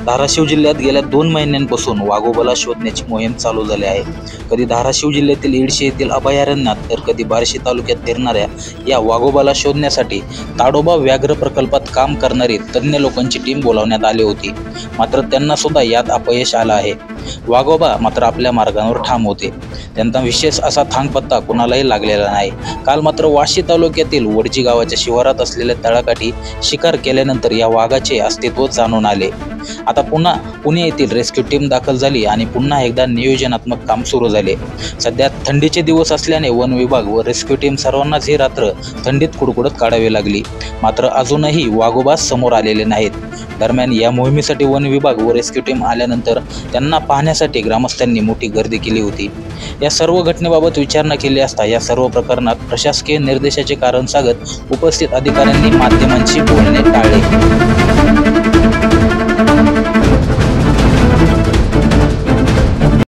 धाराशिव जिल्ह्यात गेल्या 2 महिन्यांपासून वाघोबाला शोधण्याची मोहीम चालू झाली आहे। कधी धाराशिव जिल्ह्यातील येडशी येथील अभयारण्यात तर कधी बार्शी तालुक्यात फिरणाऱ्या या वाघोबाला शोधण्यासाठी ताडोबा व्याघ्र प्रकल्पात काम करणारी तज्ज्ञ लोकांची टीम बोलावण्यात आली होती, मात्र त्यांना सुद्धा यात अपयश आलं आहे। वाघोबा मात्र आपल्या मार्गावर ठाम होते। त्यांचा विशेष असा थांगपत्ता कुणालाही लागलेला नाही। काल मात्र वाशी तालुक्यातील वडजी गावाच्या शिवारात असलेल्या तळाकाठी शिकार केल्यानंतर या वाघाचे अस्तित्व जाणून आले। आता पुन्हा पुणे येथील रेस्क्यू टीम दाखल झाली आणि पुन्हा एकदा नियोजनात्मक काम सुरू झाले। सध्या थंडीचे दिवस असल्याने वन विभाग व रेस्क्यू टीम सर्वांनाच ही रात्र थंडीत कुडकुडत काढावी लागली, मात्र अजूनही वाघोबा समोर आलेले नाहीत। दरम्यान या मोहिमेसाठी वन विभाग व रेस्क्यू टीम आल्यानंतर त्यांना पाहण्यासाठी ग्रामस्थांनी मोठी गर्दी केली होती। या सर्व घटनेबाबत विचारणा केली असता या सर्व प्रकरणात प्रशासकीय निर्देशाचे कारण सांगत उपस्थित अधिकाऱ्यांनी माध्यमांशी बोलणे टाळले।